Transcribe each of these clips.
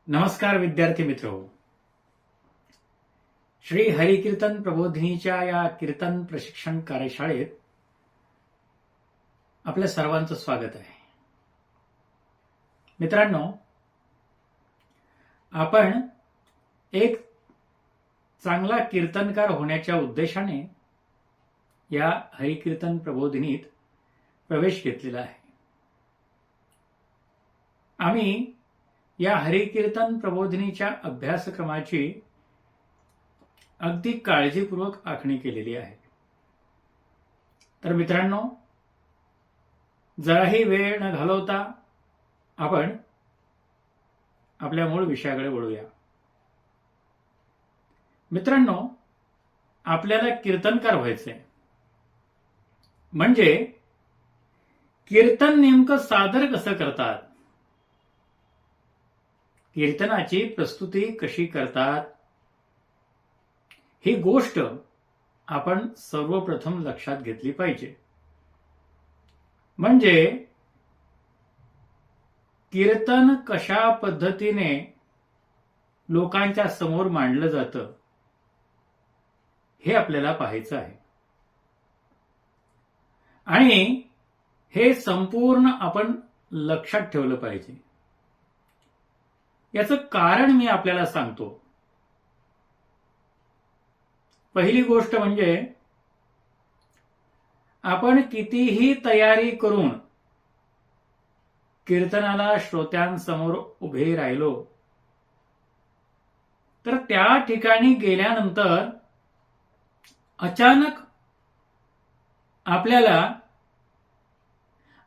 नमस्कार विद्यार्थी मित्र, श्री हरिकीर्तन प्रबोधिनीच्या या कीर्तन प्रशिक्षण कार्यशाळेत आपल्या सर्वांचं स्वागत आहे. मित्रांनो, आपण एक चांगला कीर्तनकार होण्याच्या उद्देशाने या हरिकीर्तन प्रबोधिनीत प्रवेश घेतलेला आहे. आम्ही या हरिकीर्तन प्रबोधिनीच्या अभ्यासक्रमाची अगदी काळजीपूर्वक आखणी केलेली आहे. तर मित्रांनो, जराही वेळ न घालवता आपण आपल्या मूळ विषयाकडे वळूया. मित्रांनो, आपल्याला कीर्तनकार व्हायचंय, म्हणजे कीर्तन नेमकं सादर कसं करतात, कीर्तनाची प्रस्तुती कशी करतात, ही गोष्ट आपण सर्वप्रथम लक्षात घेतली पाहिजे. म्हणजे कीर्तन कशा पद्धतीने लोकांच्या समोर मांडलं जातं हे आपल्याला पाहायचं आहे. आणि हे संपूर्ण आपण लक्षात ठेवलं पाहिजे. याचं कारण मी आपल्याला सांगतो. पहिली गोष्ट म्हणजे आपण कितीही तयारी करून कीर्तनाला श्रोत्यांसमोर उभे राहिलो तर त्या ठिकाणी गेल्यानंतर अचानक आपल्याला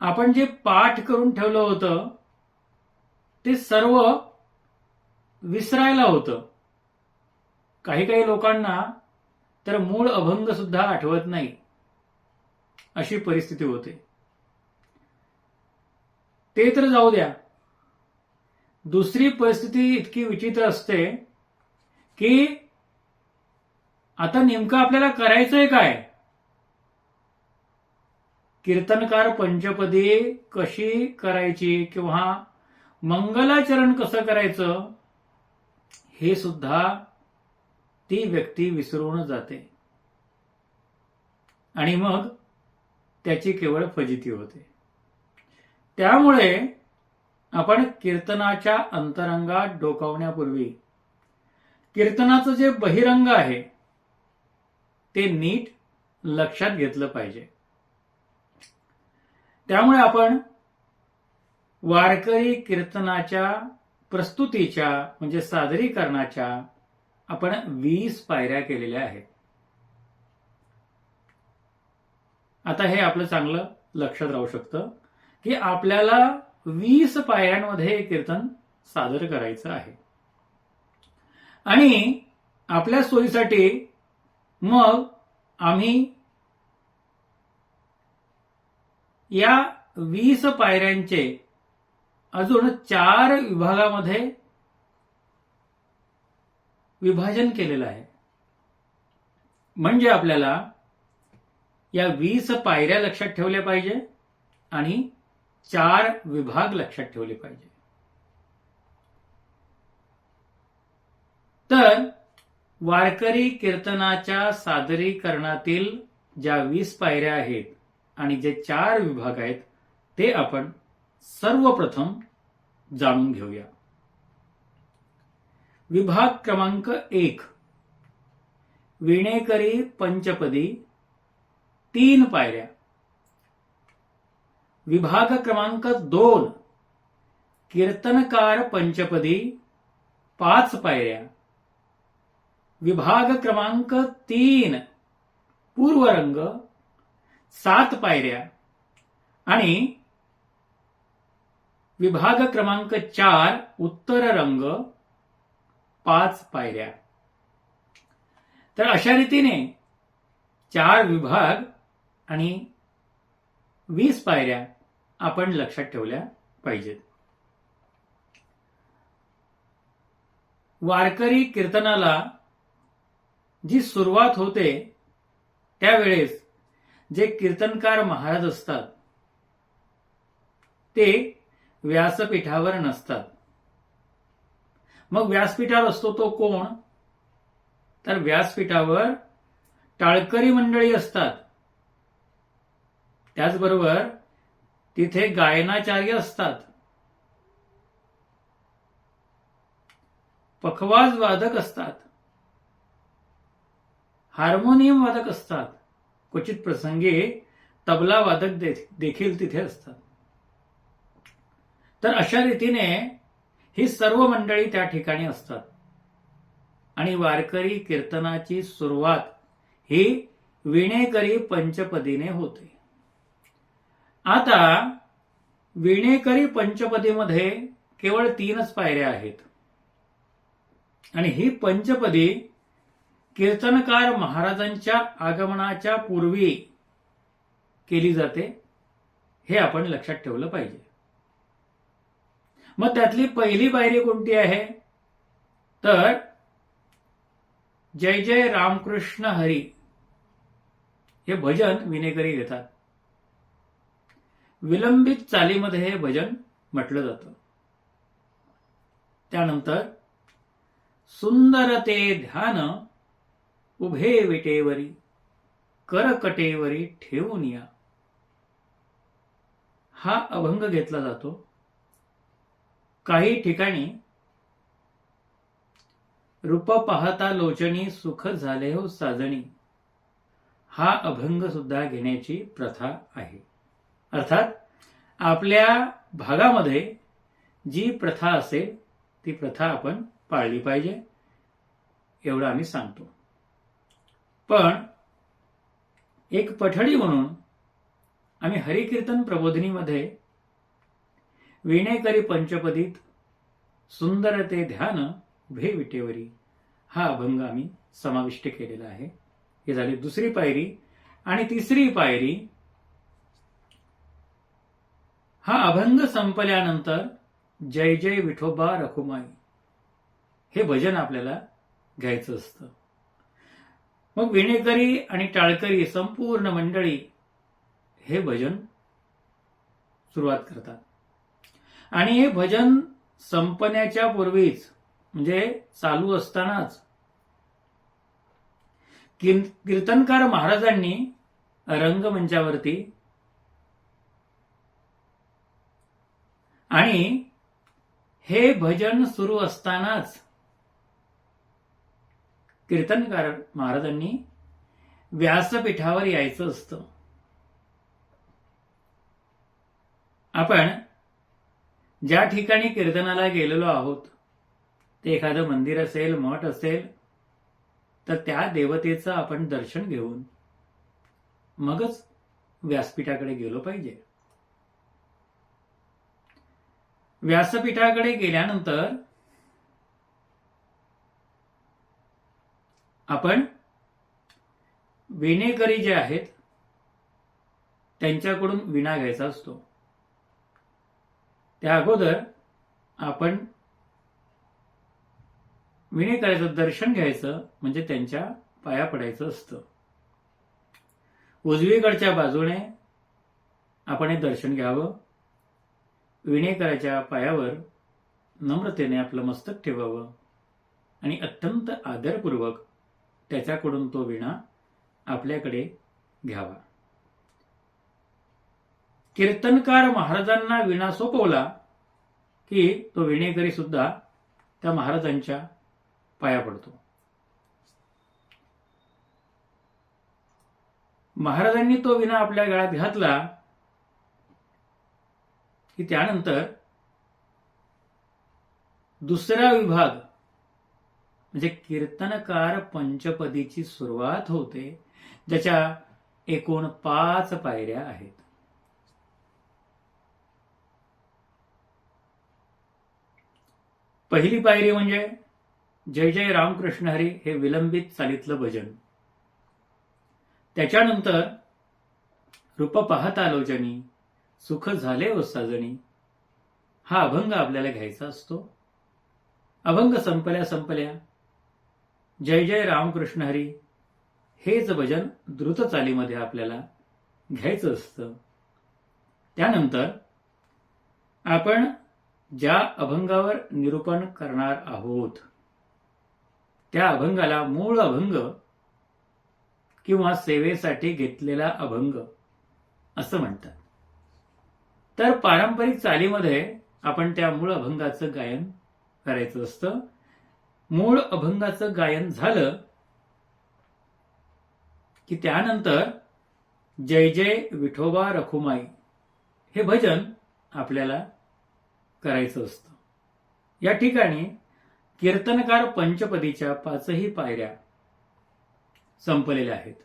आपण जे पाठ करून ठेवलं होतं ते सर्व विसरायला होतं. काही काही लोकांना तर मूळ अभंग सुद्धा आठवत नाही, अशी परिस्थिती होते. ते तर जाऊ द्या, दुसरी परिस्थिती इतकी विचित्र असते की आता नेमकं आपल्याला करायचंय काय? कीर्तनकार पंचपदी कशी करायची किंवा मंगलाचरण कसं करायचं हे सुद्धा ती व्यक्ती विसरून जाते आणि मग त्याची केवळ फजिती होते. त्यामुळे आपण कीर्तनाच्या अंतरंगात डोकावण्यापूर्वी कीर्तनाचं जे बहिरंग आहे ते नीट लक्षात घेतलं पाहिजे. त्यामुळे आपण वारकरी कीर्तनाच्या प्रस्तुतीच्या म्हणजे सादरीकरणाच्या आपण 20 पायऱ्या केलेल्या आहेत. आता हे आपलं चांगलं लक्षात राहू शकतं की आपल्याला 20 पायऱ्यांमध्ये कीर्तन सादर करायचं आहे. आणि आपल्या सोयीसाठी मग आम्ही या 20 पायऱ्यांचे अजून 4 विभागामध्ये विभाजन केलेलं आहे. म्हणजे आपल्याला या 20 पायऱ्या लक्षात ठेवल्या पाहिजे आणि 4 विभाग लक्षात ठेवले पाहिजे. तर वारकरी कीर्तनाच्या सादरीकरणातील ज्या 20 पायऱ्या आहेत आणि जे 4 विभाग आहेत ते आपण सर्वप्रथम जाणून घेऊया. विभाग क्रमांक 1, वीणेकरी पंचपदी 3 पायऱ्या. विभाग क्रमांक 2, कीर्तनकार पंचपदी 5 पायऱ्या. विभाग क्रमांक 3, पूर्वरंग 7 पायऱ्या. आणि विभाग क्रमांक 4, उत्तर रंग 5 पायऱ्या. तर अशा रीतीने 4 विभाग आणि 20 पायऱ्या आपण लक्षात ठेवल्या पाहिजेत. वारकरी कीर्तनाला जी सुरुवात होते त्यावेळेस जे कीर्तनकार महाराज असतात ते व्यासपीठावर नसतात. मग व्यासपीठावर असतो तो कोण? तर व्यासपीठावर टाळकरी मंडळी असतात. त्याचबरोबर तिथे गायनाचार्य असतात, पखवाज वादक असतात, हार्मोनियम वादक असतात, क्वचित प्रसंगी तबला वादक देखील तिथे असतात. तर अशा रीतीने ही सर्व मंडळी त्या ठिकाणी असतात आणि वारकरी कीर्तनाची सुरुवात ही विणेकरी पंचपदीने होते. आता विणेकरी पंचपदीमध्ये केवळ 3च पायऱ्या आहेत आणि ही पंचपदी कीर्तनकार महाराजांच्या आगमनाच्या पूर्वी केली जाते, हे आपण लक्षात ठेवलं पाहिजे. मग त्यातली पहिली पायरी कोणती आहे? तर जय जय रामकृष्ण हरी हे भजन विणेकरी घेतात. विलंबित चालीमध्ये हे भजन म्हटलं जातं. त्यानंतर सुंदर ते ध्यान उभे विटेवरी करकटेवरी ठेवून या, हा अभंग घेतला जातो. काही ठिकाणी रूप पाहता लोचनी सुख झाले हो साजणी, हा अभंग सुद्धा घेण्याची प्रथा आहे. अर्थात आपल्या भागामध्ये जी प्रथा असेल ती प्रथा आपण पाळली पाहिजे, एवढं आम्ही सांगतो. पण एक पठडी म्हणून आम्ही हरिकीर्तन प्रबोधिनीमध्ये विणेकरी पंचपदीत सुंदर ते ध्यान उभे विटेवरी हा अभंग आम्ही समाविष्ट केलेला आहे. ही झाली दुसरी पायरी. आणि तिसरी पायरी, हा अभंग संपल्यानंतर जय जय विठोबा रखुमाई हे भजन आपल्याला घ्यायचं असतं. मग विणेकरी आणि टाळकरी संपूर्ण मंडळी हे भजन सुरुवात करतात आणि हे भजन संपण्याच्या पूर्वीच, म्हणजे चालू असतानाच, कीर्तनकार महाराजांनी रंगमंचावरती आणि हे भजन सुरू असतानाच कीर्तनकार महाराजांनी व्यासपीठावर यायचं असतं. आपण ज्या ठिकाणी कीर्तनाला गेलेलो आहोत ते एखादं मंदिर असेल, मठ असेल, तर त्या देवतेचं आपण दर्शन घेऊन मगच व्यासपीठाकडे गेलो पाहिजे. व्यासपीठाकडे गेल्यानंतर आपण विणेकरी जे आहेत त्यांच्याकडून विणा घ्यायचा असतो. त्या अगोदर आपण विणेकराचं दर्शन घ्यायचं, म्हणजे त्यांच्या पाया पडायचं असतं. उजवीकडच्या बाजूने आपण हे दर्शन घ्यावं. विणेकराच्या पायावर नम्रतेने आपलं मस्तक ठेवावं आणि अत्यंत आदरपूर्वक त्याच्याकडून तो विणा आपल्याकडे घ्यावा. कीर्तनकार महाराजांना विणा सोपवला की तो विणेकरी सुद्धा त्या महाराजांच्या पाया पडतो. महाराजांनी तो विणा आपल्या गळ्यात घातला की त्यानंतर दुसरा विभाग, म्हणजे कीर्तनकार पंचपदीची सुरुवात होते, ज्याच्या एकूण 5 पायऱ्या आहेत. पहिली पायरी म्हणजे जय जय रामकृष्ण हरी हे विलंबित चालीतलं भजन. त्याच्यानंतर रूप पाहता लोचनी सुख झाले हो साजणी हा अभंग आपल्याला घ्यायचा असतो. अभंग संपल्या संपल्या जय जय रामकृष्ण हरी हेच भजन द्रुत चालीमध्ये आपल्याला घ्यायचं असतं. त्यानंतर आपण ज्या अभंगावर निरूपण करणार आहोत त्या अभंगाला मूळ अभंग किंवा सेवेसाठी घेतलेला अभंग असं म्हणतात. तर पारंपरिक चालीमध्ये आपण त्या मूळ अभंगाचं गायन करायचं असतं. मूळ अभंगाचं गायन झालं की त्यानंतर जय जय विठोबा रखुमाई हे भजन आपल्याला करायचं असतं. या ठिकाणी कीर्तनकार पंचपदीच्या 5ही पायऱ्या संपलेल्या आहेत.